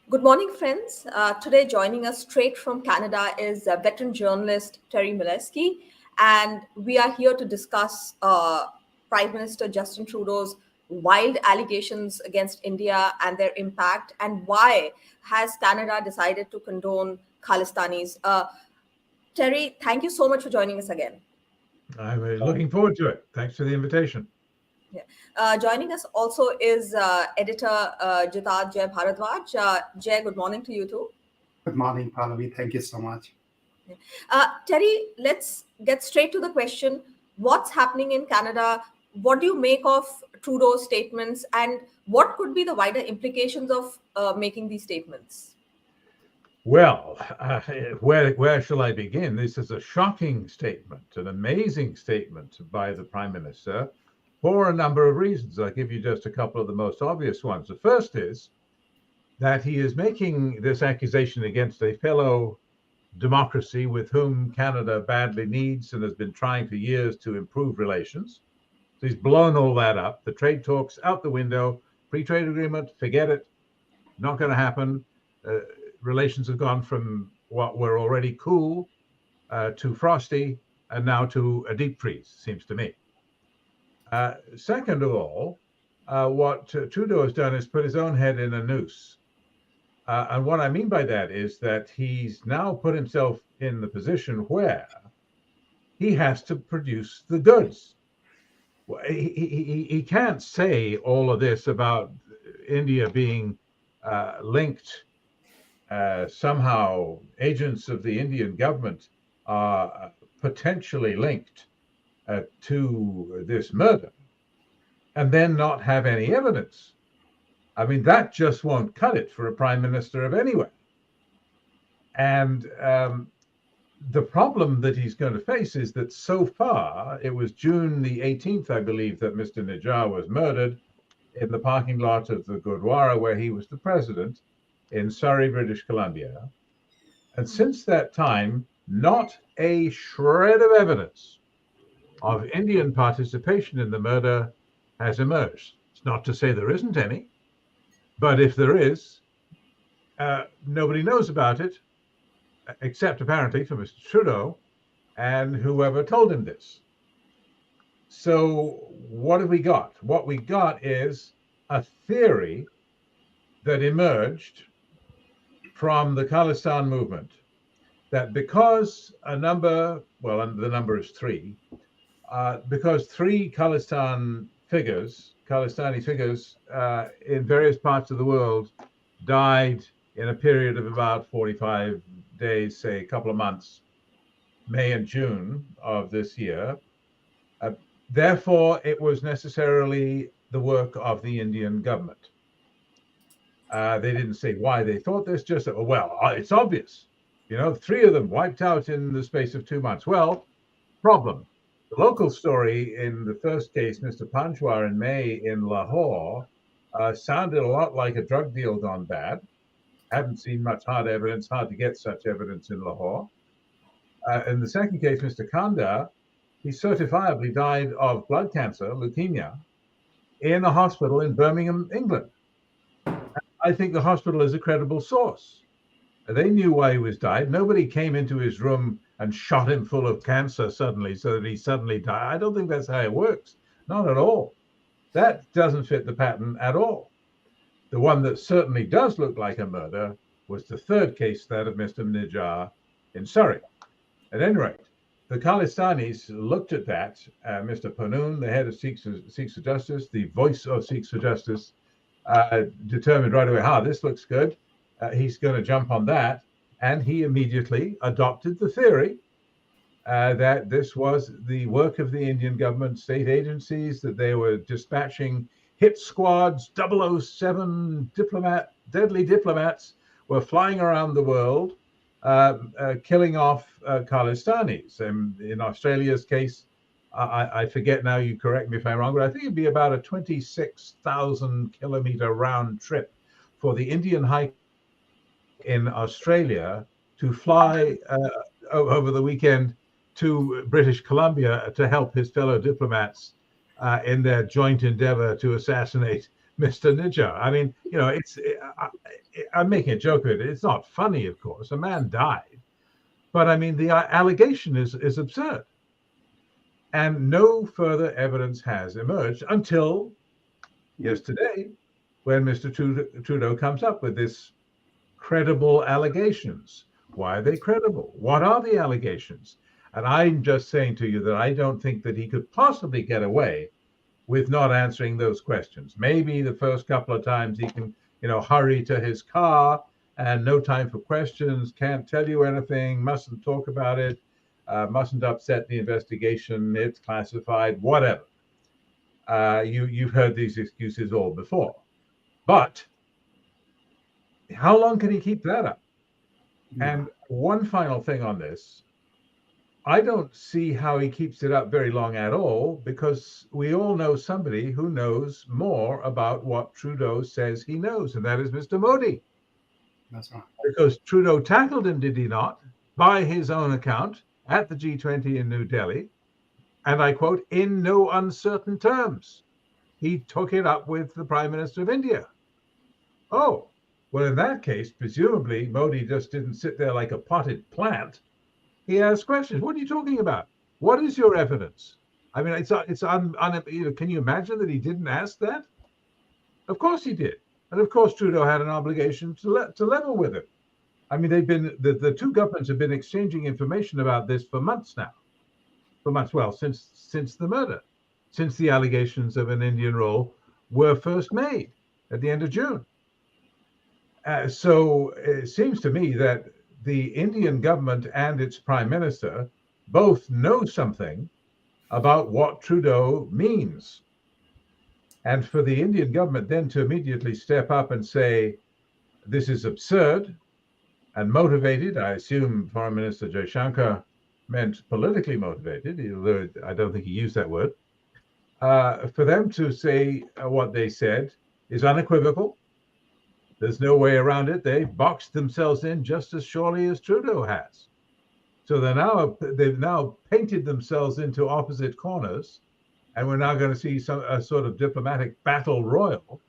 Good morning, friends. Today, joining us straight from Canada is veteran journalist Terry Milewski, and we are here to discuss Prime Minister Justin Trudeau's wild allegations against India and their impact, and why has Canada decided to condone Khalistanis. Terry, thank you so much for joining us again. I'm looking forward to it. Thanks for the invitation. Yeah. Joining us also is editor Jitad Jay Bharadwaj. Jay, good morning to you too. Good morning, Pallavi. Thank you so much. Terry, let's get straight to the question. What's happening in Canada? What do you make of Trudeau's statements, and what could be the wider implications of making these statements? Well, where shall I begin? This is a shocking statement, an amazing statement by the Prime Minister for a number of reasons. I'll give you just a couple of the most obvious ones. The first is that he is making this accusation against a fellow democracy with whom Canada badly needs and has been trying for years to improve relations. So he's blown all that up. The trade talks out the window, free trade agreement, forget it, not going to happen. Relations have gone from what were already cool to frosty and now to a deep freeze, seems to me. Second of all, what Trudeau has done is put his own head in a noose. And what I mean by that is that he's now put himself in the position where he has to produce the goods. He can't say all of this about India being linked. Somehow agents of the Indian government are potentially linked to this murder and then not have any evidence. I mean, that just won't cut it for a prime minister of anywhere. And the problem that he's going to face is that so far, it was June the 18th, I believe, that Mr. Nijjar was murdered in the parking lot of the Gurdwara where he was the president in Surrey, British Columbia. And since that time, not a shred of evidence of Indian participation in the murder has emerged. It's not to say there isn't any, but if there is, nobody knows about it, except apparently for Mr. Trudeau and whoever told him this. So what have we got? What we got is a theory that emerged from the Khalistan movement that because the number is three, because three Khalistani figures in various parts of the world died in a period of about 45 days, say a couple of months, May and June of this year. Therefore, it was necessarily the work of the Indian government. They didn't say why they thought this, just that, well, it's obvious. You know, three of them wiped out in the space of 2 months. Well, problem. The local story in the first case, Mr. Panjwar in May in Lahore, sounded a lot like a drug deal gone bad. Haven't seen much hard evidence, hard to get such evidence in Lahore. In the second case, Mr. Kanda, he certifiably died of blood cancer, leukemia, in a hospital in Birmingham, England. I think the hospital is a credible source. They knew why he was died. Nobody came into his room and shot him full of cancer suddenly so that he suddenly died. I don't think that's how it works. Not at all. That doesn't fit the pattern at all. The one that certainly does look like a murder was the third case, that of Mr. Nijjar in Surrey. At any rate, the Khalistanis looked at that. Mr. Panoon, the head of Sikhs for Justice, the voice of Sikhs for Justice, determined right away, this looks good. He's going to jump on that. And he immediately adopted the theory that this was the work of the Indian government, state agencies, that they were dispatching hit squads, 007 deadly diplomats were flying around the world, killing off Khalistanis. And in Australia's case, I forget now, you correct me if I'm wrong, but I think it'd be about a 26,000 kilometer round trip for the Indian High in Australia to fly over the weekend to British Columbia to help his fellow diplomats in their joint endeavor to assassinate Mr. Nijjar. I mean, you know, I'm making a joke of it. It's not funny, of course. A man died. But I mean, the allegation is absurd. And no further evidence has emerged until yesterday, when Mr. Trudeau comes up with this credible allegations. Why are they credible? What are the allegations? And I'm just saying to you that I don't think that he could possibly get away with not answering those questions. Maybe the first couple of times he can, hurry to his car and no time for questions, can't tell you anything, mustn't talk about it, mustn't upset the investigation, it's classified, whatever. You've heard these excuses all before. But how long can he keep that up? And one final thing on this, I don't see how he keeps it up very long at all, because we all know somebody who knows more about what Trudeau says he knows, and that is Mr. Modi. That's right. Because Trudeau tackled him, did he not, by his own account at the G20 in New Delhi, and I quote, in no uncertain terms. He took it up with the Prime Minister of India. Oh, well, in that case, presumably Modi just didn't sit there like a potted plant. He asked questions. What are you talking about? What is your evidence? I mean, can you imagine that he didn't ask that? Of course he did. And of course, Trudeau had an obligation to level with him. I mean, the two governments have been exchanging information about this for months now. Since the murder, since the allegations of an Indian role were first made at the end of June. So it seems to me that the Indian government and its prime minister both know something about what Trudeau means. And for the Indian government then to immediately step up and say, this is absurd and motivated, I assume Foreign Minister Jaishankar meant politically motivated, although I don't think he used that word, for them to say what they said is unequivocal. There's no way around it. They boxed themselves in just as surely as Trudeau has. So they've now painted themselves into opposite corners, and we're now going to see a sort of diplomatic battle royal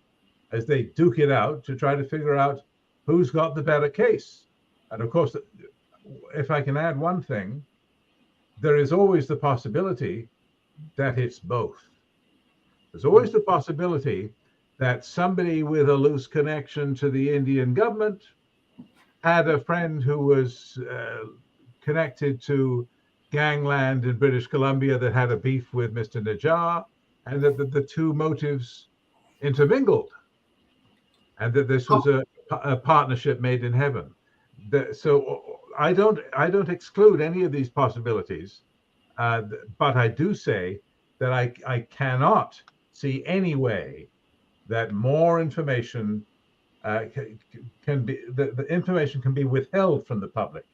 as they duke it out to try to figure out who's got the better case. And of course, if I can add one thing, there is always the possibility that it's both. There's always the possibility that somebody with a loose connection to the Indian government had a friend who was connected to gangland in British Columbia that had a beef with Mr. Najjar, and that the two motives intermingled, and that this was a partnership made in heaven. So I don't exclude any of these possibilities, but I do say that I cannot see any way that more information can be, the information can be withheld from the public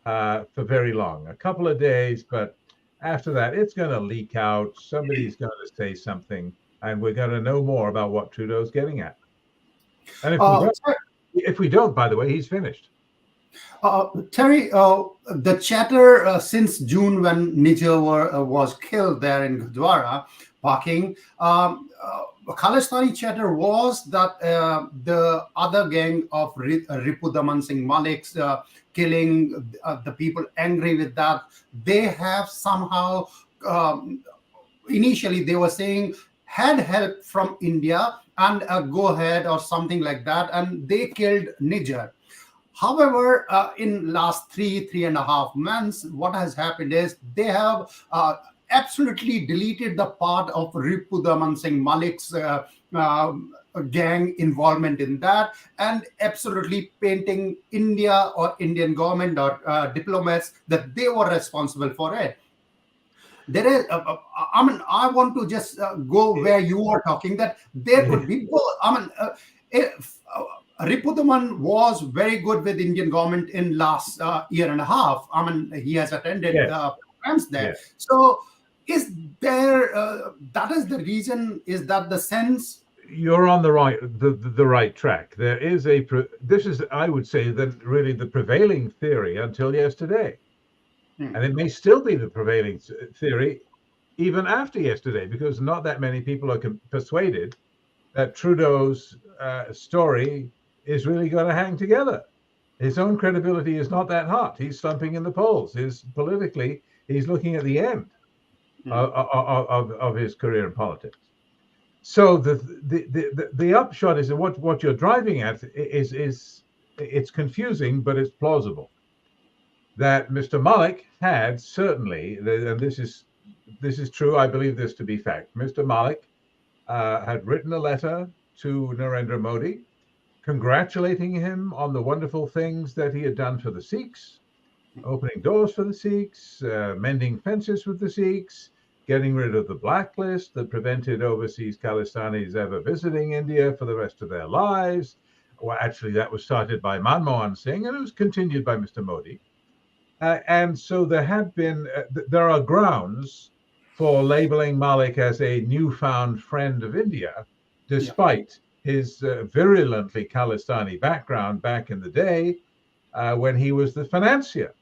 for very long, a couple of days, but after that, it's going to leak out. Somebody's going to say something, and we're going to know more about what Trudeau's getting at. And if we don't, by the way, he's finished. Terry, the chatter since June when Nijar was killed there in Gurdwara, Parking, Khalistani chatter was that the other gang of Ripudaman Singh Maliks killing the people angry with that, they have somehow, initially they were saying had help from India and a go ahead or something like that, and they killed Nijar. However, in last 3.5 months, what has happened is they have absolutely deleted the part of Ripudaman Singh Malik's gang involvement in that, and absolutely painting India or Indian government or diplomats that they were responsible for it. There is, I want to just go where you were talking, that there could be, if Ripudaman was very good with Indian government in last year and a half. He has attended programs there. Yes. So is there, that is the reason, is that the sense? You're on the right track. There is this is, I would say, really the prevailing theory until yesterday. And it may still be the prevailing theory even after yesterday, because not that many people are persuaded that Trudeau's story is really going to hang together. His own credibility is not that hot. He's slumping in the polls. Politically, he's looking at the end of his career in politics. So the upshot is that what you're driving at is it's confusing, but it's plausible. That Mr. Malik had certainly, and this is true, I believe this to be fact. Mr. Malik had written a letter to Narendra Modi, congratulating him on the wonderful things that he had done for the Sikhs, opening doors for the Sikhs, mending fences with the Sikhs, getting rid of the blacklist that prevented overseas Khalistanis ever visiting India for the rest of their lives. Well, actually, that was started by Manmohan Singh, and it was continued by Mr. Modi. And so there are grounds for labeling Malik as a newfound friend of India, despite his virulently Khalistani background back in the day when he was the financier,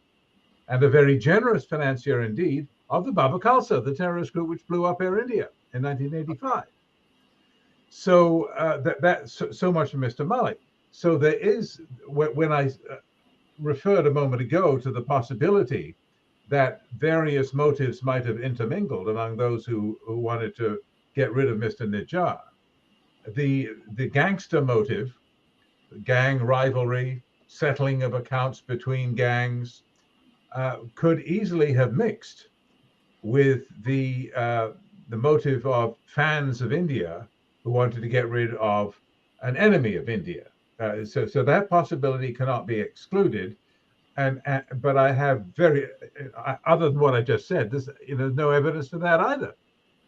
and a very generous financier indeed, of the Baba Khalsa, the terrorist group which blew up Air India in 1985. So so much for Mr. Malik. So there is, when I referred a moment ago to the possibility that various motives might have intermingled among those who wanted to get rid of Mr. Nijjar, the gangster motive, gang rivalry, settling of accounts between gangs, could easily have mixed with the motive of fans of India who wanted to get rid of an enemy of India. So that possibility cannot be excluded. But I have other than what I just said, there's no evidence for that either.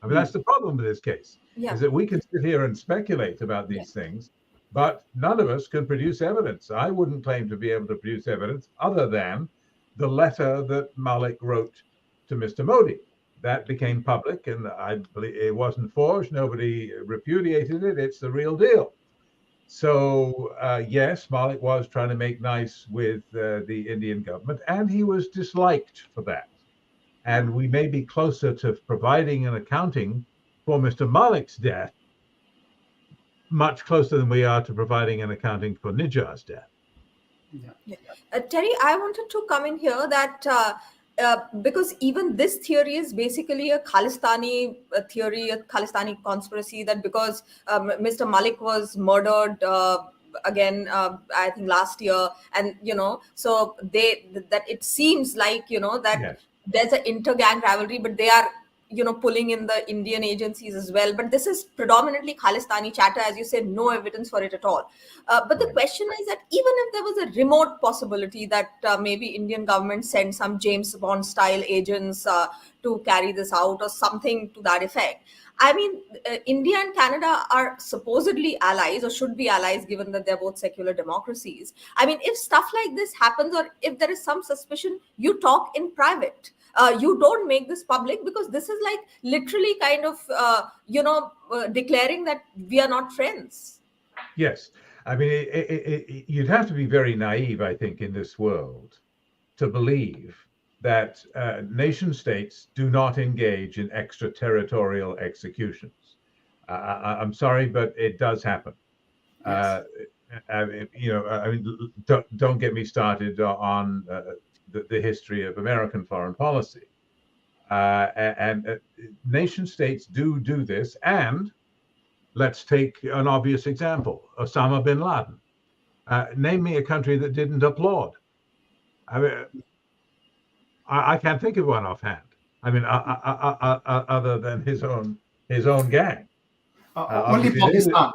I mean, that's the problem with this case, is that we can sit here and speculate about these things, but none of us can produce evidence. I wouldn't claim to be able to produce evidence other than the letter that Malik wrote to Mr. Modi. That became public, and I believe it wasn't forged. Nobody repudiated it. It's the real deal. So yes, Malik was trying to make nice with the Indian government, and he was disliked for that. And we may be closer to providing an accounting for Mr. Malik's death, much closer than we are to providing an accounting for Nijjar's death. Terry, I wanted to come in here that because even this theory is basically a Khalistani theory, a Khalistani conspiracy, that because Mr. Malik was murdered again, I think last year, and so that it seems like that there's an inter-gang rivalry, but they are pulling in the Indian agencies as well. But this is predominantly Khalistani chatter, as you said, no evidence for it at all. But the question is that even if there was a remote possibility that maybe Indian government sent some James Bond style agents to carry this out or something to that effect, I mean, India and Canada are supposedly allies, or should be allies, given that they're both secular democracies. I mean, if stuff like this happens, or if there is some suspicion, you talk in private. You don't make this public, because this is like literally kind of, declaring that we are not friends. Yes. I mean, you'd have to be very naive, I think, in this world to believe that nation states do not engage in extraterritorial executions. I'm sorry, but it does happen. Yes. Don't get me started on the history of American foreign policy. And nation states do this. And let's take an obvious example, Osama bin Laden. Name me a country that didn't applaud. I mean, I can't think of one offhand. I mean, other than his own gang. Only Pakistan.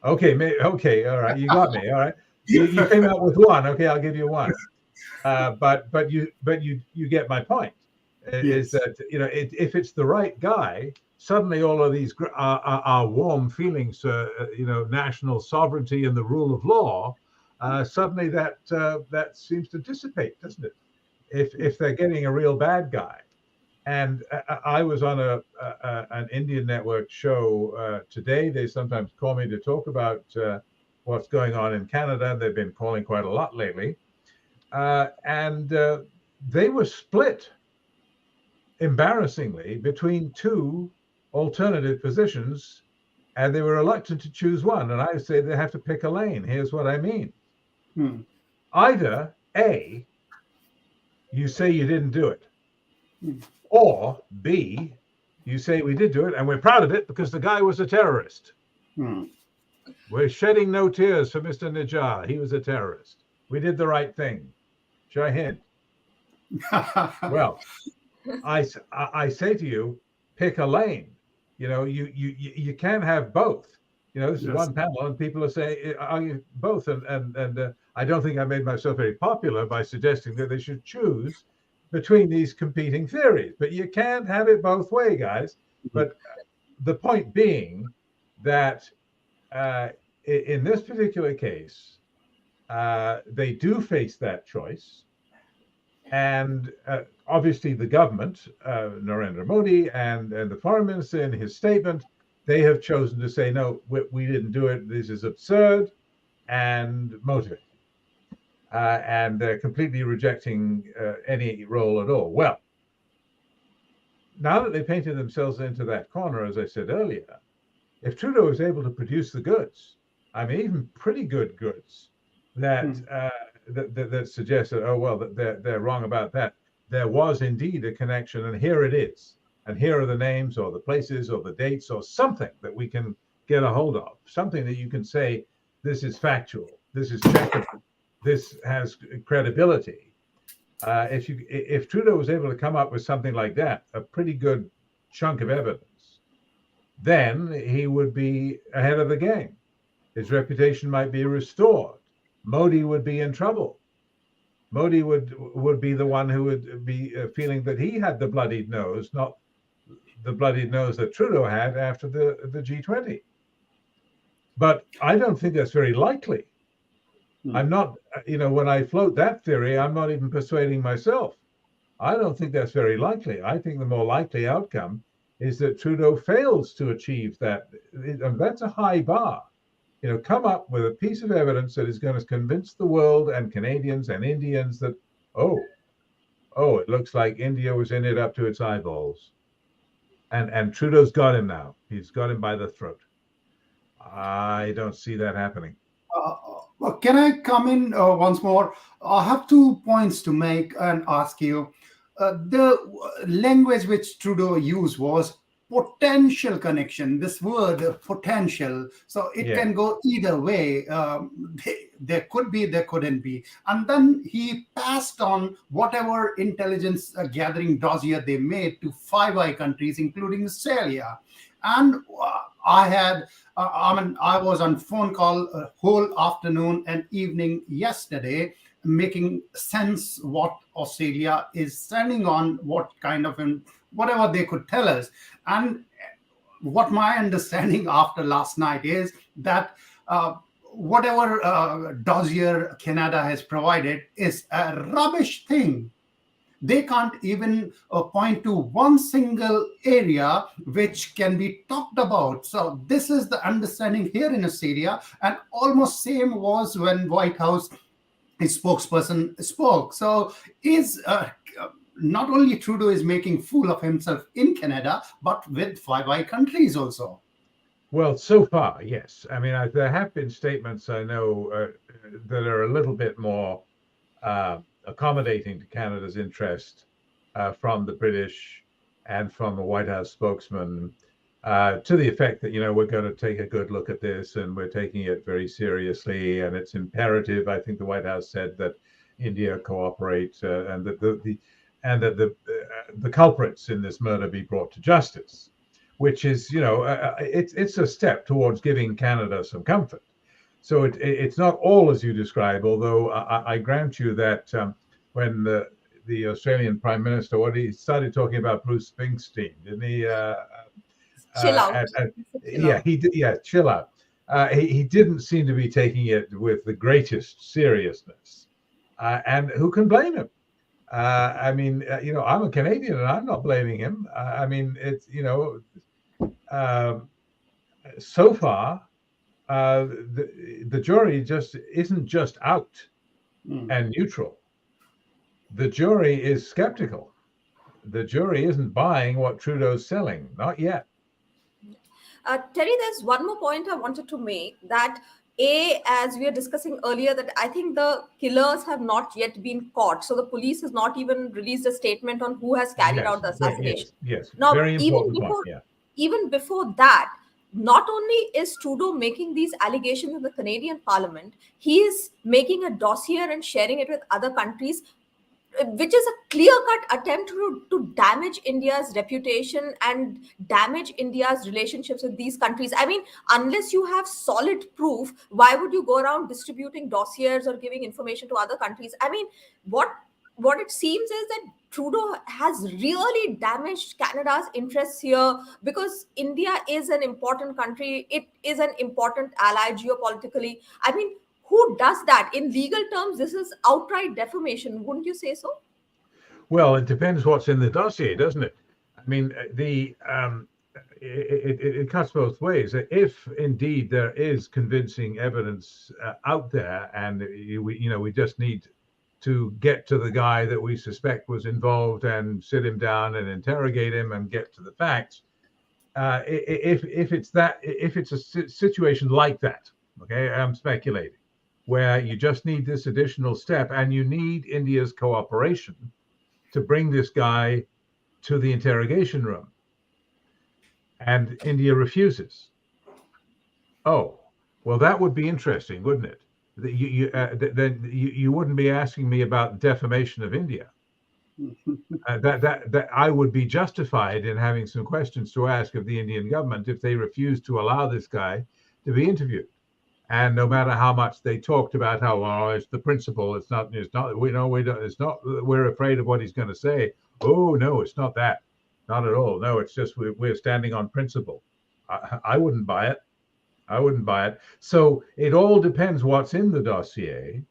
Okay, all right, you got me. All right, you came out with one. Okay, I'll give you one. But you get my point. Is that if it's the right guy, suddenly all of these our warm feelings to national sovereignty and the rule of law, suddenly that seems to dissipate, doesn't it? If they're getting a real bad guy. And I was on an Indian network show today. They sometimes call me to talk about what's going on in Canada. They've been calling quite a lot lately. And they were split, embarrassingly, between two alternative positions and they were reluctant to choose one. And I say they have to pick a lane. Here's what I mean. Either A, you say you didn't do it, or B, you say we did do it and we're proud of it because the guy was a terrorist. We're shedding no tears for Mr. Najjar. He was a terrorist. We did the right thing. Jai Hind. Well, I say to you, pick a lane. You can't have both. This is one panel, and people are saying, "Are you both?" And I don't think I made myself very popular by suggesting that they should choose between these competing theories. But you can't have it both ways, guys. But the point being that in this particular case, they do face that choice. And obviously the government, Narendra Modi and the foreign minister in his statement, they have chosen to say, no, we didn't do it. This is absurd and motivated. And they're completely rejecting any role at all. Well, now that they painted themselves into that corner, as I said earlier, if Trudeau is able to produce the goods, I mean, even pretty good goods that suggest that, oh, well, they're wrong about that. There was indeed a connection, and here it is. And here are the names or the places or the dates or something that we can get a hold of, something that you can say, this is factual, this is checkable, this has credibility. If Trudeau was able to come up with something like that, a pretty good chunk of evidence, then he would be ahead of the game. His reputation might be restored. Modi would be in trouble. Modi would be the one who would be feeling that he had the bloodied nose, not the bloodied nose that Trudeau had after the G20. But I don't think that's very likely. I'm not, when I float that theory, I'm not even persuading myself. I don't think that's very likely. I think the more likely outcome is that Trudeau fails to achieve that. And that's a high bar. Come up with a piece of evidence that is going to convince the world and Canadians and Indians that, oh, it looks like India was in it up to its eyeballs. And Trudeau's got him now. He's got him by the throat. I don't see that happening. Well, can I come in once more? I have 2 points to make and ask you. The language which Trudeau used was potential connection. This word potential, so it can go either way. There could be, there couldn't be. And then he passed on whatever intelligence gathering dossier they made to Five Eye countries, including Australia. And I was on phone call a whole afternoon and evening yesterday, making sense what Australia is standing on, what kind of whatever they could tell us. And what my understanding after last night is that whatever dossier Canada has provided is a rubbish thing. They can't even point to one single area which can be talked about. So this is the understanding here in Australia, and almost same was when White House spokesperson spoke. So is not only Trudeau is making fool of himself in Canada, but with Five Eye countries also. Well, so far, yes. I mean, there have been statements I know that are a little bit more accommodating to Canada's interest from the British and from the White House spokesman to the effect that, we're going to take a good look at this and we're taking it very seriously. And it's imperative, I think the White House said, that India cooperate and that the culprits in this murder be brought to justice, which is, it's a step towards giving Canada some comfort. So it's not all as you describe, although I grant you that when the Australian Prime Minister, he started talking about Bruce Springsteen, didn't he? Chill out. He did. Yeah, chill out. He didn't seem to be taking it with the greatest seriousness, and who can blame him? I mean, I'm a Canadian, and I'm not blaming him. I mean, it's so far. The jury just isn't just out and neutral. The jury is skeptical. The jury isn't buying what Trudeau's selling, not yet. Terry, there's one more point I wanted to make that as we were discussing earlier, that I think the killers have not yet been caught. So the police has not even released a statement on who has carried out the assassination. Yes. Now, Very important point. Yeah. even before that, not only is Trudeau making these allegations in the Canadian Parliament, he is making a dossier and sharing it with other countries, which is a clear-cut attempt to damage India's reputation and damage India's relationships with these countries. I mean, unless you have solid proof, why would you go around distributing dossiers or giving information to other countries? I mean, what it seems is that Trudeau has really damaged Canada's interests here, because India is an important country. It is an important ally geopolitically. I mean, who does that? In legal terms, this is outright defamation. Wouldn't you say so? Well, it depends what's in the dossier, doesn't it? I mean, it cuts both ways. If indeed there is convincing evidence out there, and we just need to get to the guy that we suspect was involved and sit him down and interrogate him and get to the facts. If it's a situation like that, okay, I'm speculating, where you just need this additional step and you need India's cooperation to bring this guy to the interrogation room, and India refuses. Oh, well, that would be interesting, wouldn't it? Then you wouldn't be asking me about defamation of India. That I would be justified in having some questions to ask of the Indian government if they refuse to allow this guy to be interviewed. And no matter how much they talked about how it's the principle, it's not. We don't. It's not. We're afraid of what he's going to say. Oh no, it's not that. Not at all. No, it's just we're standing on principle. I wouldn't buy it. I wouldn't buy it. So it all depends what's in the dossier,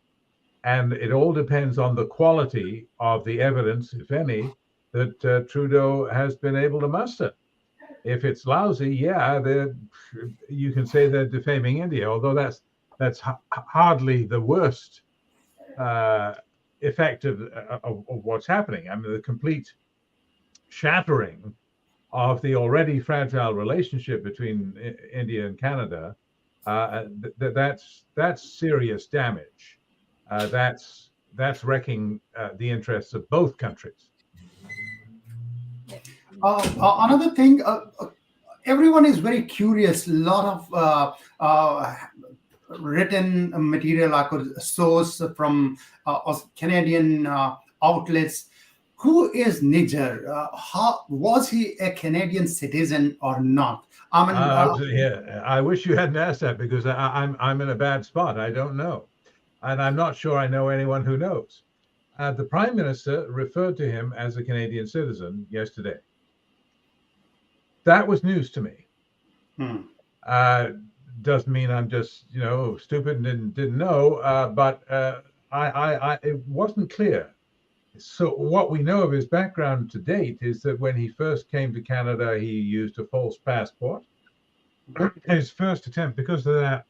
and it all depends on the quality of the evidence, if any, that Trudeau has been able to muster. If it's lousy, you can say they're defaming India, although that's hardly the worst effect of what's happening. I mean, the complete shattering of the already fragile relationship between India and Canada, that's serious damage. That's wrecking the interests of both countries. Another thing, everyone is very curious. A lot of written material I could source from Canadian outlets. Who is Niger? Was he a Canadian citizen or not? I mean, I wish you hadn't asked that, because I'm in a bad spot. I don't know, and I'm not sure I know anyone who knows. The Prime Minister referred to him as a Canadian citizen yesterday. That was news to me. Doesn't mean I'm just stupid and didn't know, but it wasn't clear. So what we know of his background to date is that when he first came to Canada, he used a false passport. His first attempt, because of that,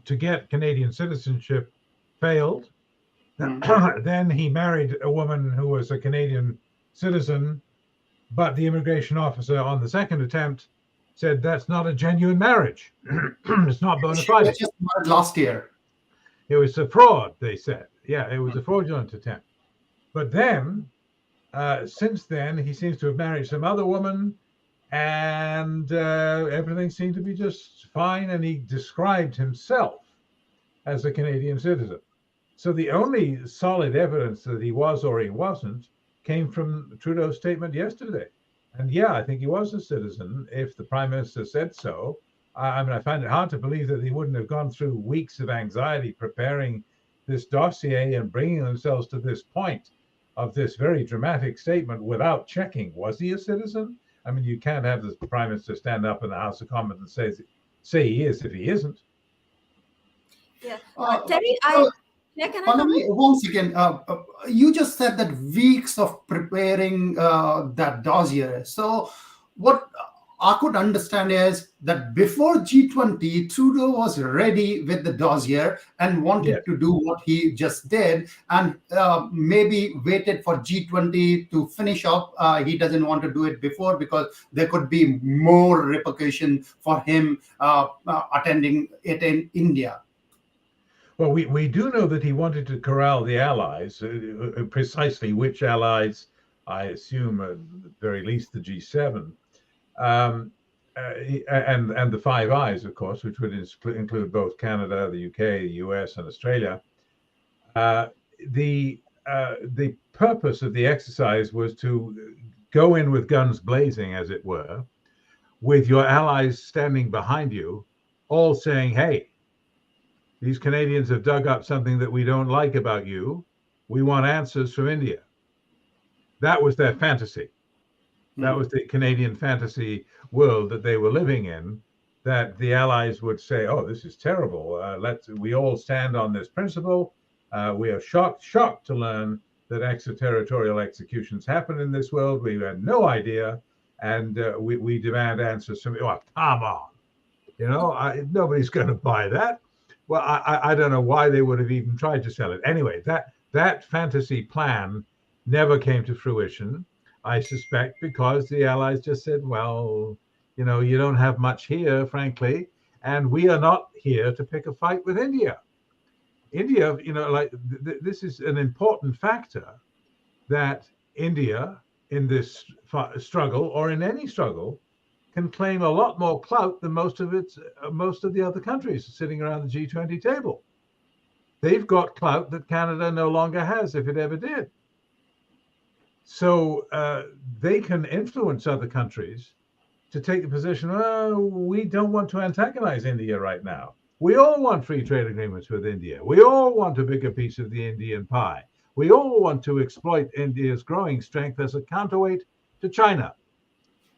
to get Canadian citizenship failed. Then he married a woman who was a Canadian citizen, but the immigration officer on the second attempt said that's not a genuine marriage. It's not bona fide. She just married last year. It was a fraud, they said. Yeah, it was a fraudulent attempt. But then, since then, he seems to have married some other woman, and everything seemed to be just fine, and he described himself as a Canadian citizen. So the only solid evidence that he was or he wasn't came from Trudeau's statement yesterday. And yeah, I think he was a citizen if the Prime Minister said so. I mean, I find it hard to believe that they wouldn't have gone through weeks of anxiety preparing this dossier and bringing themselves to this point of this very dramatic statement without checking, was he a citizen? I mean, you can't have the Prime Minister stand up in the House of Commons and say he is if he isn't. Yeah. Terry, can I come in? Once again, you just said that weeks of preparing that dossier. So what I could understand is that before G20, Trudeau was ready with the dossier and wanted Yes. to do what he just did, and maybe waited for G20 to finish up. He doesn't want to do it before because there could be more repercussion for him attending it in India. Well, we do know that he wanted to corral the allies, precisely which allies, I assume, at the very least the G7, um, and the Five Eyes, of course, which would include both Canada, the UK, the US, and Australia. The purpose of the exercise was to go in with guns blazing, as it were, with your allies standing behind you, all saying, "Hey, these Canadians have dug up something that we don't like about you. We want answers from India." That was their fantasy. That was the Canadian fantasy world that they were living in, that the allies would say, "Oh, this is terrible. We all stand on this principle. We are shocked to learn that extraterritorial executions happen in this world. We had no idea, and we demand answers from you." Oh, come on. Nobody's going to buy that. Well, I don't know why they would have even tried to sell it. Anyway, that fantasy plan never came to fruition, I suspect, because the Allies just said, "Well, you don't have much here, frankly, and we are not here to pick a fight with India." India, this is an important factor, that India in this struggle, or in any struggle, can claim a lot more clout than most of the other countries sitting around the G20 table. They've got clout that Canada no longer has, if it ever did. So they can influence other countries to take the position, "Oh, we don't want to antagonize India right now. We all want free trade agreements with India. We all want a bigger piece of the Indian pie. We all want to exploit India's growing strength as a counterweight to China."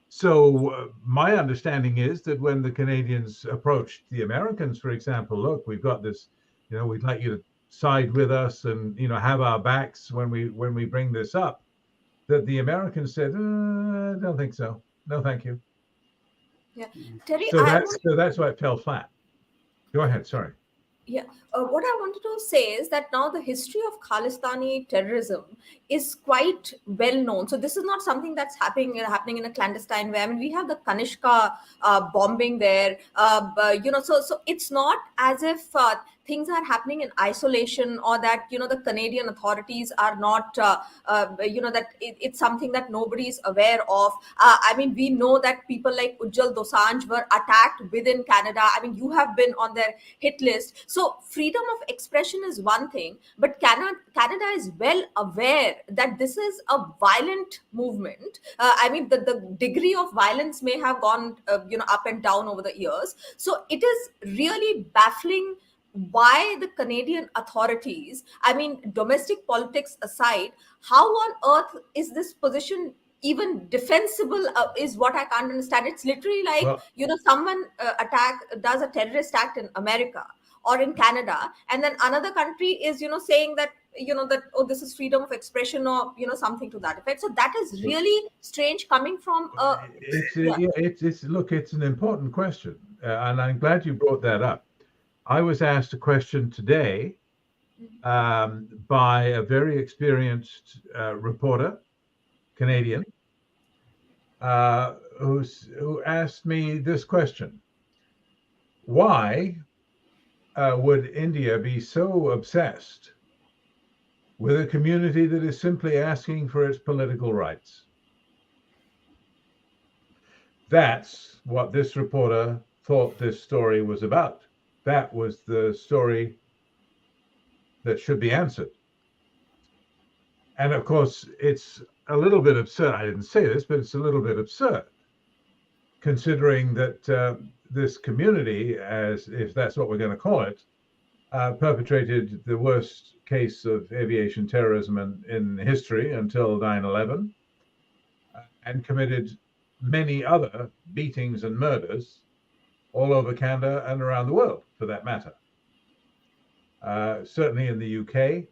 So my understanding is that when the Canadians approached the Americans, for example, "Look, we've got this, we'd like you to side with us and have our backs when we bring this up," that the Americans said, "Don't think so. No, thank you." Yeah, Terry, So that's why it fell flat. Go ahead. Sorry. Yeah, what I wanted to say is that now the history of Khalistani terrorism is quite well known. So this is not something that's happening in a clandestine way. I mean, we have the Kanishka bombing there. So it's not as if things are happening in isolation, or that the Canadian authorities are not that it's something that nobody is aware of. I mean, we know that people like Ujjal Dosanjh were attacked within Canada. I mean, you have been on their hit list. So freedom of expression is one thing, but Canada is well aware that this is a violent movement. I mean, the degree of violence may have gone up and down over the years. So it is really baffling why the Canadian authorities, I mean, domestic politics aside, how on earth is this position even defensible, is what I can't understand. It's literally like, Well, someone does a terrorist act in America or in Canada, and then another country is, saying that, oh, this is freedom of expression, or, something to that effect. So that is really strange coming from, yeah. It's an important question, and I'm glad you brought that up. I was asked a question today by a very experienced reporter, Canadian, who asked me this question: "Why would India be so obsessed with a community that is simply asking for its political rights?" That's what this reporter thought this story was about. That was the story that should be answered. And of course, it's a little bit absurd. I didn't say this, but it's a little bit absurd, considering that this community, as if that's what we're going to call it, perpetrated the worst case of aviation terrorism in history until 9/11, and committed many other beatings and murders all over Canada and around the world, for that matter. Certainly in the UK.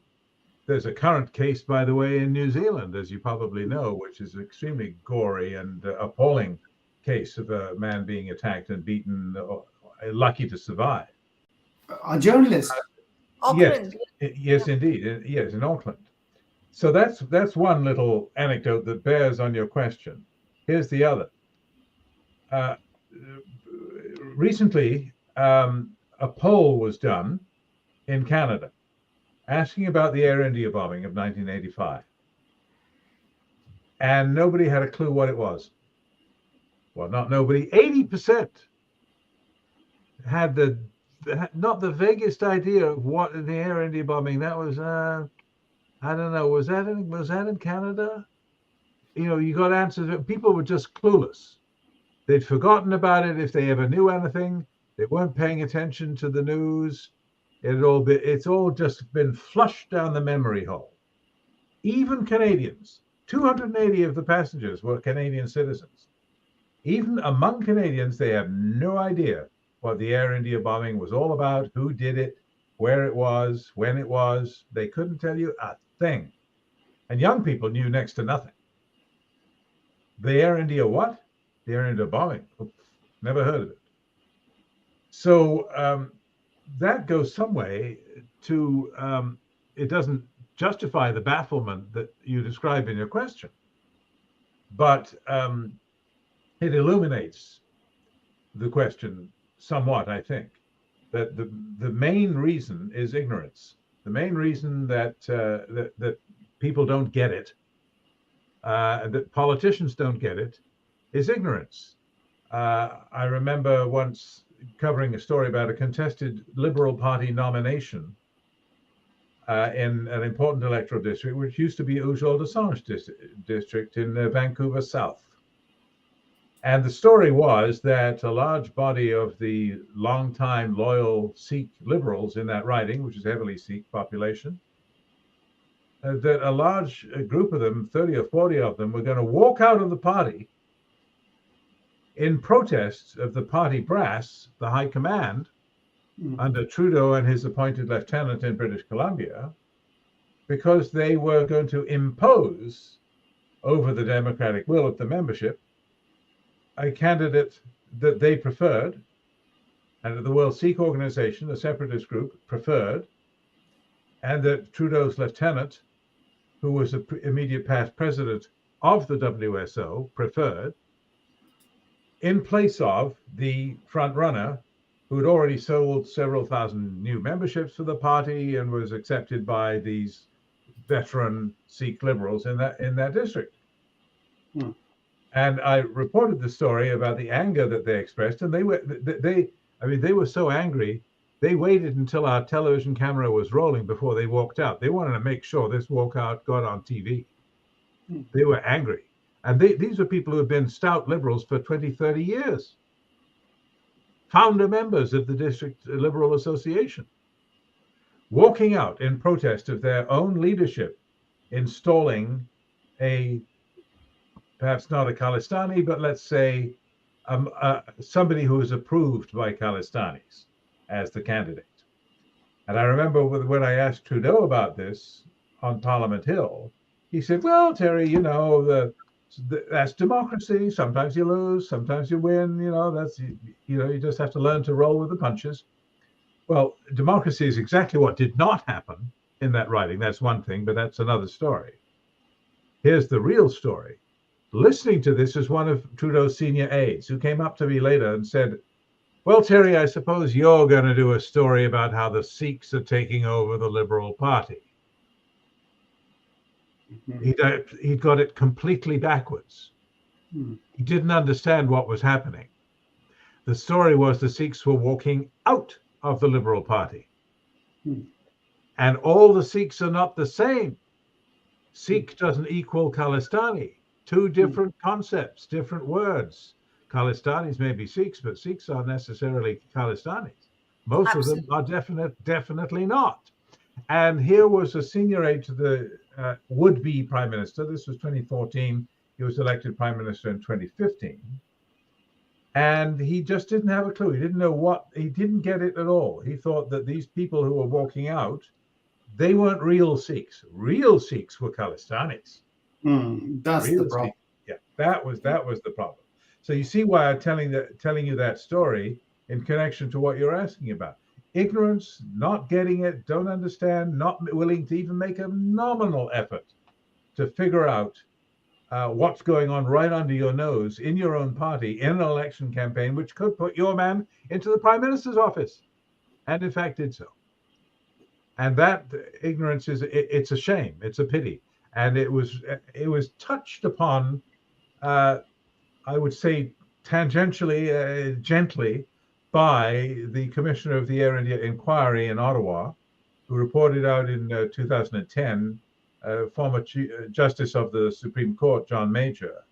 There's a current case, by the way, in New Zealand, as you probably know, which is extremely gory and appalling case of a man being attacked and beaten, lucky to survive. A journalist. Auckland. Yes, indeed. Yes, in Auckland. So that's one little anecdote that bears on your question. Here's the other. Recently, a poll was done in Canada asking about the Air India bombing of 1985. And nobody had a clue what it was. Well, not nobody, 80% had not the vaguest idea of what the Air India bombing, that was, I don't know, was that in Canada? You know, you got answers, people were just clueless. They'd forgotten about it if they ever knew anything. They weren't paying attention to the news. It's all just been flushed down the memory hole. Even Canadians, 280 of the passengers were Canadian citizens. Even among Canadians, they have no idea what the Air India bombing was all about, who did it, where it was, when it was. They couldn't tell you a thing. And young people knew next to nothing. The Air India what? The Air India bombing. Oops, never heard of it. So that goes some way to, it doesn't justify the bafflement that you describe in your question, but it illuminates the question somewhat, I think, that the main reason is ignorance. The main reason that that people don't get it, that politicians don't get it, is ignorance. I remember once covering a story about a contested Liberal Party nomination in an important electoral district, which used to be Ujjal Dosanjh district in Vancouver South. And the story was that a large body of the long-time loyal Sikh liberals in that riding, which is heavily Sikh population, that a large group of them, 30 or 40 of them, were going to walk out of the party in protest of the party brass, the high command, under Trudeau and his appointed lieutenant in British Columbia, because they were going to impose over the democratic will of the membership a candidate that they preferred, and that the World Sikh Organization, a separatist group, preferred, and that Trudeau's lieutenant, who was the immediate past president of the WSO, preferred, in place of the front runner, who had already sold several thousand new memberships for the party and was accepted by these veteran Sikh liberals in that district. And I reported the story about the anger that they expressed, and they were so angry, they waited until our television camera was rolling before they walked out. They wanted to make sure this walkout got on TV. They were angry. And these are people who have been stout liberals for 20, 30 years. Founder members of the District Liberal Association. Walking out in protest of their own leadership, installing perhaps not a Khalistani, but let's say somebody who is approved by Khalistanis as the candidate. And I remember when I asked Trudeau about this on Parliament Hill, he said, well, Terry, you know, that's democracy. Sometimes you lose, sometimes you win. You know, you just have to learn to roll with the punches. Well, democracy is exactly what did not happen in that riding. That's one thing, but that's another story. Here's the real story. Listening to this is one of Trudeau's senior aides who came up to me later and said, well, Terry, I suppose you're going to do a story about how the Sikhs are taking over the Liberal Party. He got it completely backwards. He didn't understand what was happening. The story was the Sikhs were walking out of the Liberal Party. And all the Sikhs are not the same. Sikh doesn't equal Khalistani. Two different concepts, different words. Khalistanis may be Sikhs, but Sikhs aren't necessarily Khalistanis. Most of them are definitely not. And here was a senior aide to the would-be prime minister. This was 2014. He was elected prime minister in 2015. And he just didn't have a clue. He didn't know he didn't get it at all. He thought that these people who were walking out, they weren't real Sikhs. Real Sikhs were Khalistanis. That's Real the problem. Sikhs. Yeah, that was the problem. So you see why I'm telling you that story in connection to what you're asking about. Ignorance, not getting it, don't understand, not willing to even make a nominal effort to figure out what's going on right under your nose in your own party in an election campaign, which could put your man into the Prime Minister's office, and in fact did so. And that ignorance it's a shame, it's a pity, and it was touched upon, I would say tangentially, gently, by the Commissioner of the Air India Inquiry in Ottawa, who reported out in 2010, former Justice of the Supreme Court, John Major,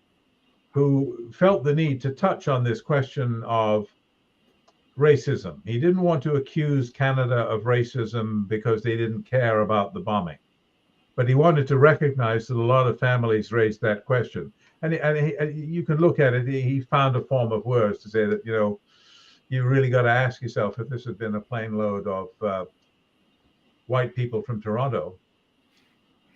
who felt the need to touch on this question of racism. He didn't want to accuse Canada of racism because they didn't care about the bombing, but he wanted to recognize that a lot of families raised that question. And you can look at it, he found a form of words to say that, you really got to ask yourself if this had been a plane load of white people from Toronto,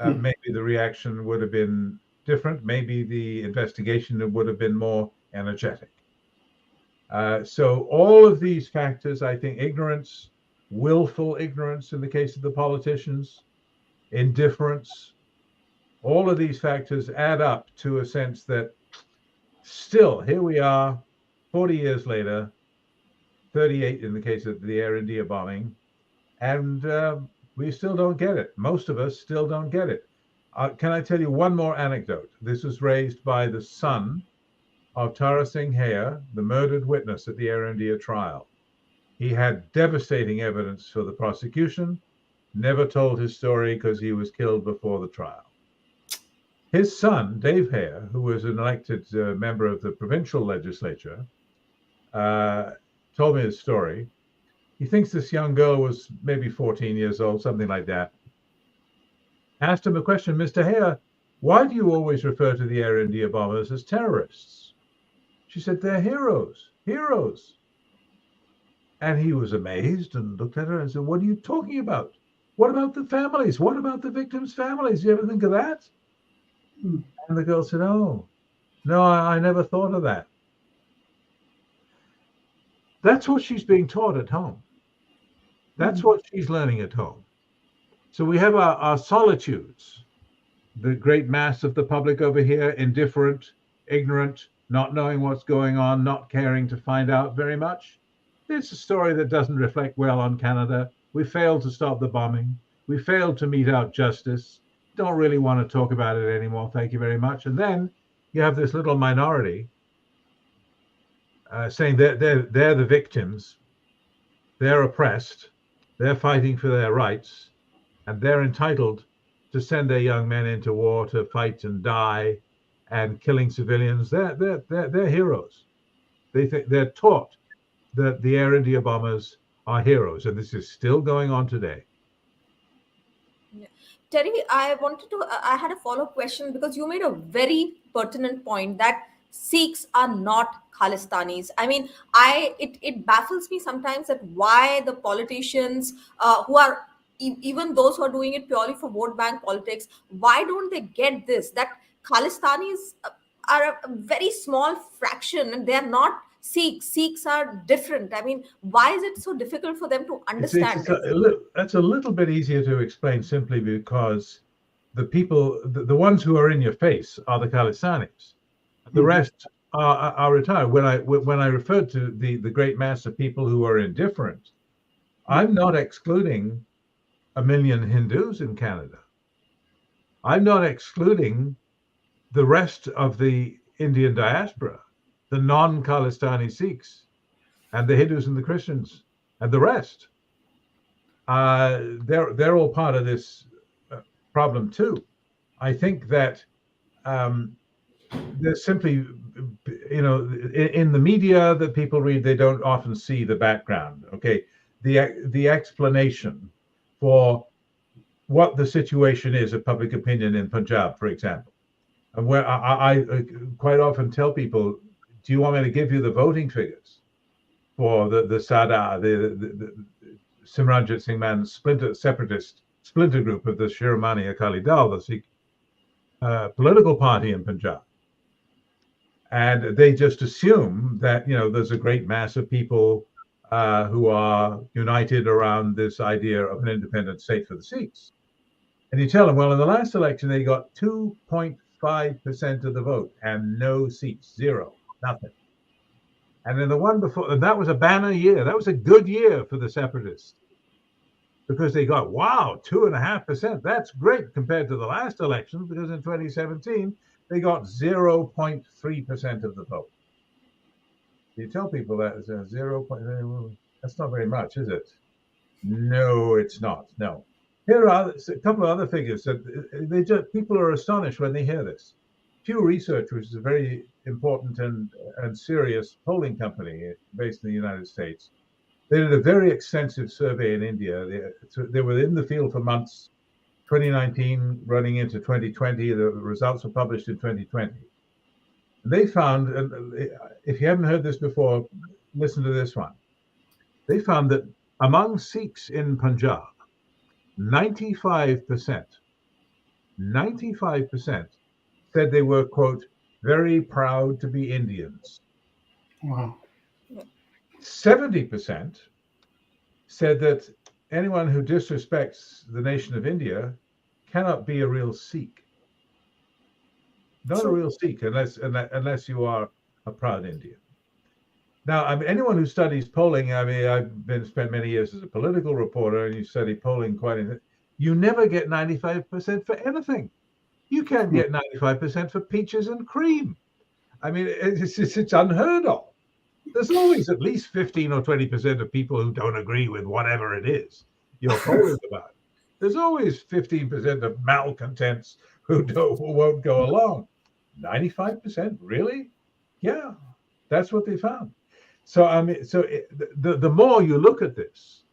maybe the reaction would have been different. Maybe the investigation would have been more energetic. So all of these factors, I think, ignorance, willful ignorance in the case of the politicians, indifference, all of these factors add up to a sense that still, here we are, 40 years later, 38 in the case of the Air India bombing, and we still don't get it. Most of us still don't get it. Can I tell you one more anecdote? This was raised by the son of Tara Singh Hare, the murdered witness at the Air India trial. He had devastating evidence for the prosecution, never told his story because he was killed before the trial. His son, Dave Hare, who was an elected member of the provincial legislature, told me his story. He thinks this young girl was maybe 14 years old, something like that. Asked him a question, Mr. Hare, why do you always refer to the Air India bombers as terrorists? She said, they're heroes, heroes. And he was amazed and looked at her and said, what are you talking about? What about the families? What about the victims' families? You ever think of that? And the girl said, oh, no, I never thought of that. That's what she's being taught at home. That's what she's learning at home. So we have our solitudes, the great mass of the public over here, indifferent, ignorant, not knowing what's going on, not caring to find out very much. It's a story that doesn't reflect well on Canada. We failed to stop the bombing. We failed to mete out justice. Don't really want to talk about it anymore. Thank you very much. And then you have this little minority saying that they're the victims. They're oppressed. They're fighting for their rights. And they're entitled to send their young men into war to fight and die and killing civilians. They're heroes. They're taught that the Air India bombers are heroes, and this is still going on today. Yeah. Terry, I had a follow-up question because you made a very pertinent point that Sikhs are not Khalistanis. I mean, it baffles me sometimes that why the politicians who are even those who are doing it purely for vote bank politics, why don't they get this? That Khalistanis are a very small fraction and they are not Sikhs. Sikhs are different. I mean, why is it so difficult for them to understand? That's a little bit easier to explain simply because the people, the ones who are in your face are the Khalistanis. The rest are retired. When I referred to the great mass of people who are indifferent, I'm not excluding 1 million Hindus in Canada. I'm not excluding the rest of the Indian diaspora, the non-Khalistani Sikhs, and the Hindus and the Christians, and the rest. They're all part of this problem too. I think that there's simply, in the media that people read, they don't often see the background. Okay, the explanation for what the situation is of public opinion in Punjab, for example, and where I quite often tell people, do you want me to give you the voting figures for the Sada, the Simranjit Singh Man's separatist splinter group of the Shiromani Akali Dal, the Sikh political party in Punjab? And they just assume that, there's a great mass of people who are united around this idea of an independent state for the Sikhs. And you tell them, well, in the last election, they got 2.5% of the vote and no seats, zero, nothing. And then the one before, and that was a banner year. That was a good year for the separatists because they got, 2.5%. That's great compared to the last election, because in 2017, they got 0.3% of the vote. You tell people that it's 0. That's not very much, is it? No, it's not. No. Here are a couple of other figures that people are astonished when they hear this. Pew Research, which is a very important and serious polling company based in the United States, they did a very extensive survey in India. They were in the field for months, 2019 running into 2020. The results were published in 2020. They found, if you haven't heard this before, listen to this one. They found that among Sikhs in Punjab, 95% said they were, quote, very proud to be Indians. Wow. 70% said that anyone who disrespects the nation of India cannot be a real Sikh. Not a real Sikh unless you are a proud Indian. Now, anyone who studies polling, I've spent many years as a political reporter, and you study polling you never get 95% for anything. You can't get 95% for peaches and cream. It's unheard of. There's always at least 15 or 20% of people who don't agree with whatever it is you're polling about. There's always 15% of malcontents who won't go along. 95%, really? Yeah, that's what they found. So the more you look at this,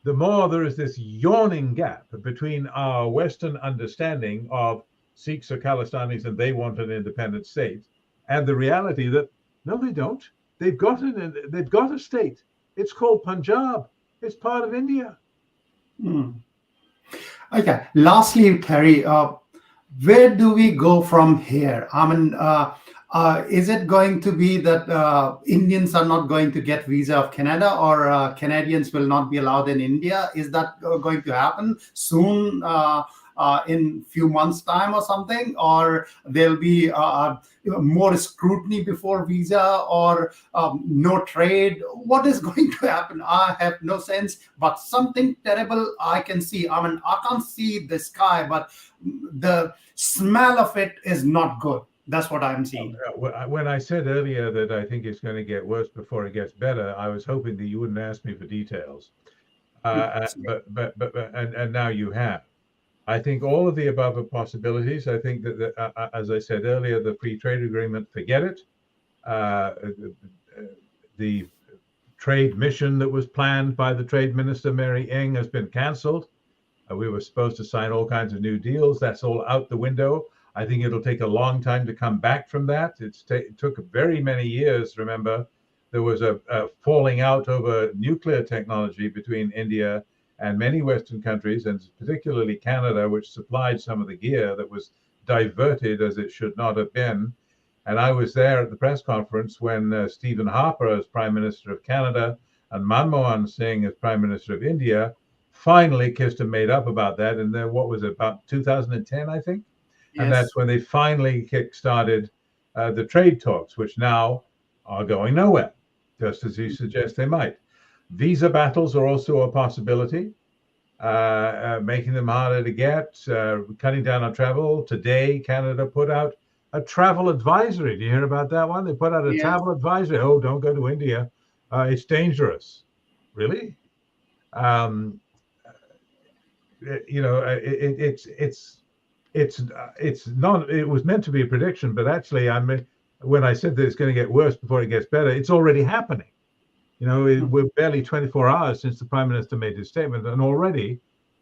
the more there is this yawning gap between our Western understanding of Sikhs or Khalistanis and they want an independent state, and the reality that no, they don't. They've got a state. It's called Punjab. It's part of India. Okay. Lastly, Terry, where do we go from here? Is it going to be that Indians are not going to get visa of Canada, or Canadians will not be allowed in India? Is that going to happen soon, in few months' time or something? Or there'll be more scrutiny before visa, or no trade? What is going to happen? I have no sense, but something terrible I can see. I can't see the sky, but the smell of it is not good. That's what I'm seeing. When I said earlier that I think it's going to get worse before it gets better, I was hoping that you wouldn't ask me for details. But now you have. I think all of the above are possibilities. I think that, as I said earlier, the free trade agreement, forget it. The trade mission that was planned by the trade minister, Mary Ng, has been canceled. We were supposed to sign all kinds of new deals. That's all out the window. I think it'll take a long time to come back from that. It took very many years. Remember, there was a falling out over nuclear technology between India and many Western countries, and particularly Canada, which supplied some of the gear that was diverted as it should not have been. And I was there at the press conference when Stephen Harper, as Prime Minister of Canada, and Manmohan Singh, as Prime Minister of India, finally kissed and made up about that. And then, what was it, about 2010, I think? Yes. And that's when they finally kick-started the trade talks, which now are going nowhere, just as you suggest they might. Visa battles are also a possibility, making them harder to get, cutting down on travel. Today, Canada put out a travel advisory. Do you hear about that one? They put out a travel advisory. Oh, don't go to India. It's dangerous. Really? It's not. It was meant to be a prediction, but actually, when I said that it's going to get worse before it gets better, it's already happening. We're barely 24 hours since the Prime Minister made his statement, and already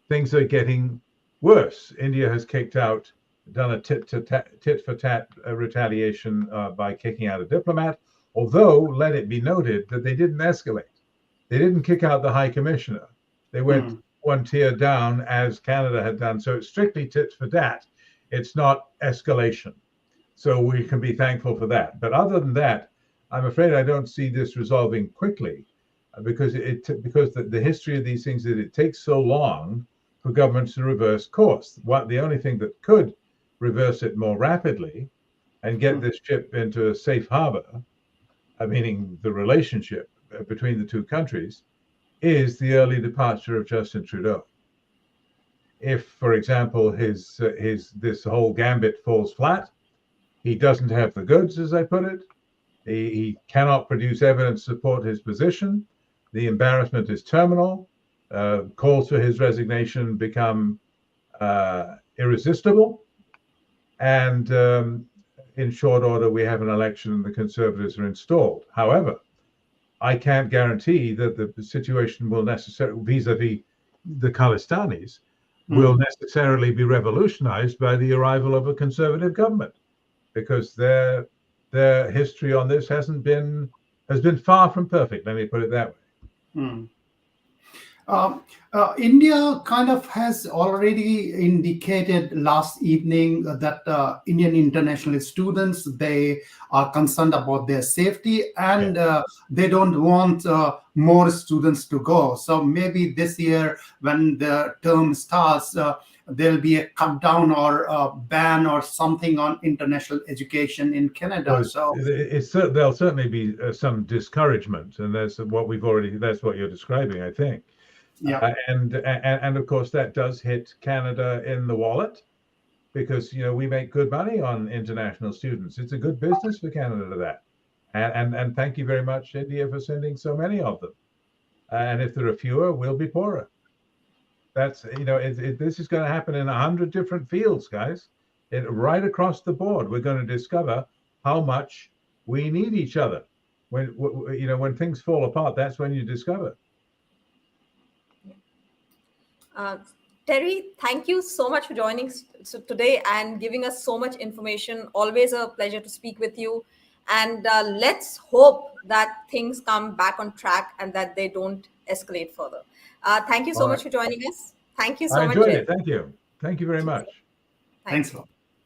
things are getting worse. India has done a tit-for-tat retaliation by kicking out a diplomat, although let it be noted that they didn't escalate. They didn't kick out the High Commissioner. They went one tier down, as Canada had done. So it's strictly tit for tat. It's not escalation. So we can be thankful for that. But other than that, I'm afraid I don't see this resolving quickly, because the history of these things is it takes so long for governments to reverse course. The only thing that could reverse it more rapidly and get this ship into a safe harbor, meaning the relationship between the two countries, is the early departure of Justin Trudeau. If, for example, this whole gambit falls flat, he doesn't have the goods, as I put it. He cannot produce evidence to support his position. The embarrassment is terminal. Calls for his resignation become irresistible. And in short order, we have an election and the Conservatives are installed. However, I can't guarantee that the situation will necessarily, vis-a-vis the Khalistanis, will necessarily be revolutionized by the arrival of a Conservative government, because their history on this has been far from perfect. Let me put it that way. India kind of has already indicated last evening that Indian international students, they are concerned about their safety, and they don't want more students to go. So maybe this year, when the term starts, there'll be a cut down or a ban or something on international education in Canada. So there'll certainly be some discouragement, and that's what you're describing, I think. Yeah. And of course that does hit Canada in the wallet, because we make good money on international students. It's a good business for Canada, that. And thank you very much, India, for sending so many of them. And if there are fewer, we'll be poorer. That's this is going to happen in 100 different fields, guys. Right across the board, we're going to discover how much we need each other. When things fall apart, that's when you discover. Terry, thank you so much for joining today and giving us so much information. Always a pleasure to speak with you. And let's hope that things come back on track and that they don't escalate further. Thank you so much for joining us. Thank you so much. I enjoyed it. Thank you. Thank you very much. Thanks a lot.